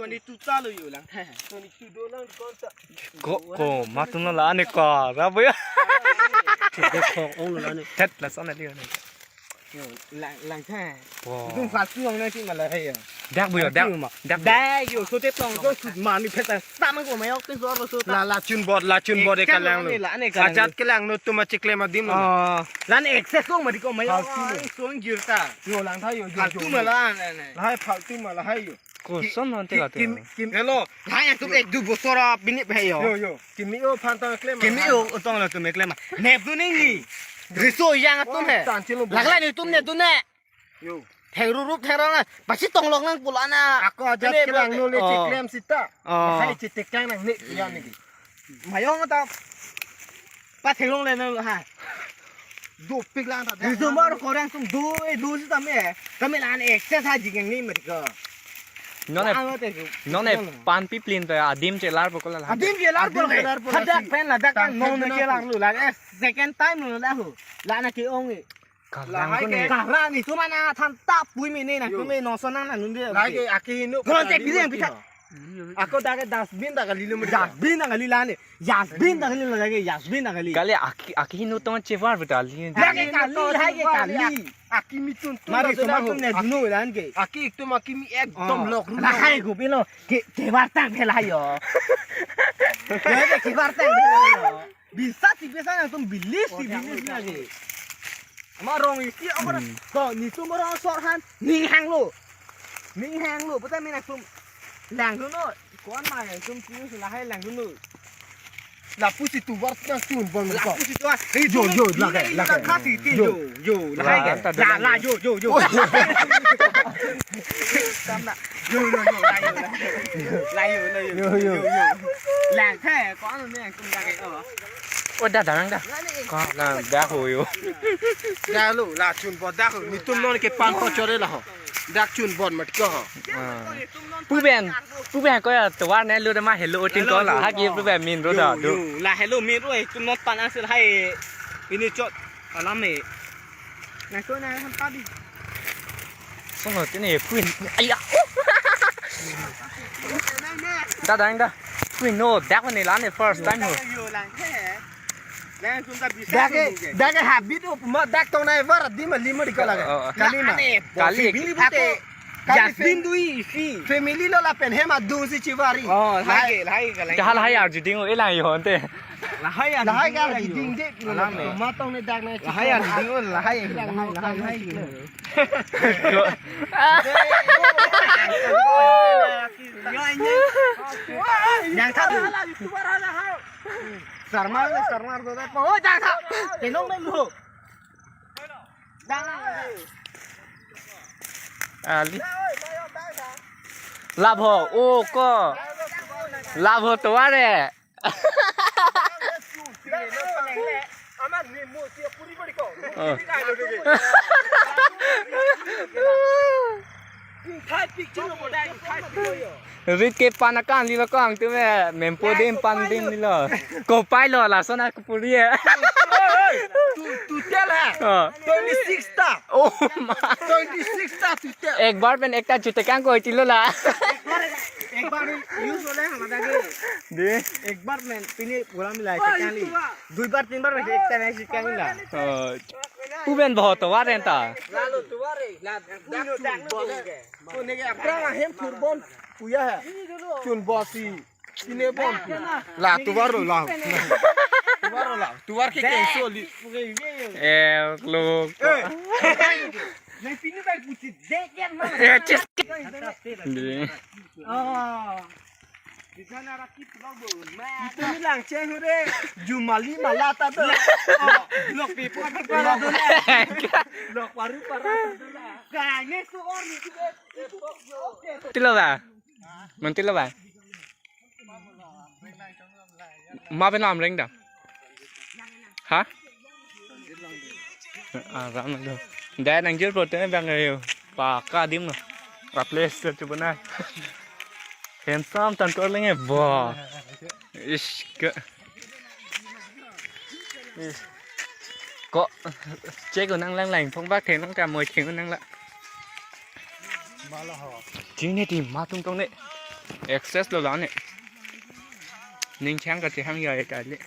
ตัวนี้ตุ๊ตาเลยอยู่หลังแท้ตัวนี้ตุ๊โดนก้อนตะก็มาตรงนั้นละนี่ก็รับไว้ถูกได้ขององค์แล้วนี่เท็ดละสอนอะไรเนี่ยหลังแท้ต้องฝาช่วงนี่ที่มาเลยอ่ะดักบุยดักได้อยู่สุดที่ตรงก็สุดมานี่เพชรตามันก็ไม่ออกเป็นตัวสุดลาจุนบอดเด็กกันแล้วอาจารย์กันแล้วตัวมาจิกเลมาดิมอ๋อแล้วเอกเซ็ตส่งมาดิก็ไม่ออกส่งยืดตาอยู่หลังท้ายอยู่ตุ้มมาละเนี่ยให้เผาตุ้มมาละให้อยู่กูสอนนั่นเตะกันกิมเฮลโลท้ายตุ้มเอกดูบุษราบินิบให้อยู่โยกิมมิโอพันตังเคลมากิมมิโอต้องเราตุ้มเอกเลมาเนบตัวนี้ริโซยังตุ้มเนี่ยหลังๆนี่ตุ้มเนี่ยแทงรูปแทงเรานะปัจจุบันลงนั่งปุลานะaku ajak kelang nulis ciklem sitaให้จิตติกันนั่งนี่ยังนี่มายองก็ต้องปัจจุบันเลยนะฮะดูปิกลางตัดดูสมบัติคนนั้นดูสิทำไมร้านเอกเส้นทางจริงๆนี่มันก็น้องเนี่ยปานปีปลินไปอาดิมเจลาร์ปกละอาดิมเจลาร์ปกละฮัดดักเป็นละดักกันน้องเนี่ยเจลาร์รู้ละsecond time รู้ละหูละนะกี่องค์การนี่ตัวมันทำตาปุยมีนี่นะปุยมีน้องสนั่นน่ะนุ่นเดียวlagi akhirnya kalau cek pilih yang bisa aku dah ke dustbin dah kali lu dustbin dah kali lah ni dustbin dah kali lagi dustbin dah kali kali akhirnya tuh cevar betul lagi kali akhir mitun mari semua tu ni dulu lah ni akhir itu makin ekdom lock lah hai gue bilang kebar tang pela yo ya kebar tang pela yo bisa sih bisa tu bilis lagiมาลงอีกที่เอามาก็นี่ซุ่มรอสอดหันนิ่งแหงลูเพราะแต่ไม่นักซุ่มแหลงดูโน่ก้อนใหม่ซุ่มคิ้วสุดละให้แหลงดูโน่ลาปุสิตัววัดนั่งจุนบอลลาปุสิตัวโยละข้าสีตีโยละให้แกลาโยตามละโยลายอยู่แหลงแค่ก้อนนี่ซุ่มได้เหรอโอ้ดักก็ดักหูอยู่ดักลูกลาจุนบอลดักนี่ตุ้มนอนเก็บปานเขาจอดเลยล่ะดักจุนบอลมัดก็ผู้แบนก็ตัวเนี่ยรู้ได้มาเฮลโลจริงก็ล่ะฮักยี่ผู้แบนมินรู้ดูลาเฮลโลมินรู้ไอ้ตุ้มนอนปันอันสุดให้วินิจจดอะไรมั้ยนายตัวนายทำตาดิสมมตินี่ควีนไอ้ยะดังควีนโน่ดักวันนี้ร้านเนี่ย first time เหรอดักhabit tu dak tong nai var di mali mari kala kali Jasmine dui si family lo la pen hema du si chivari lai kala hai ar ji ding o elang yo ante lai ga la ding de ma tong ne dak na lai ar ding o lai yang thắt Sarmar tu dah. Oh jangan tak, tenong dulu. Jangan. Ali. Labho, oh ko. Labho tu ada. Aman ni mu siap puri beri ko. Rit ke panakan lila kang tu me mempo dem pandem lila. Ko pai lo la sona ko puri hai. Tu tell hai. 26 ta. Oh my. 26 ta tu tell. एक बार में एक ता जुते कांग को चिल्लो ला. एक बार यूज हो रहा है हमारा दे. एक बार में पिने पूरा मिला है क्या ली. दो बार तीन बार एक ता नहीं क्या मिला. उबेन बहुत तो वारे ता. Lalu tu wari. Dak boleh. Punya apa? Hem turbon puya hai. Cun bosi. Ini bom. La tu waru la. Tu war ke kenso li. Lo. Nai pini baik putih deket mana. Ches. Oh. Di sana rakit bagus. Itu bilang ceng deh. Jumali malata tu. Oh, blok pipa kepala tu. Blok paru tu lah. Kayaknya tu orang itu deh. Tilo ba? Mình tilo ba? Ma bên nam ring dah. Hả? Rắm rồi. Để đang dưới rồi tới bên người và ca điểm rồi. Và place cho bên này. Handsome tan có lên nghe wow. Ish. Có chế của năng lang lành phong bác thế năng cả 10 tiếng năng lại. Chính này thì ma tung tung đấy. access เราแล้วเนี่ยนิ่งแข้งกับที่ห้างใหญ่ใจเลย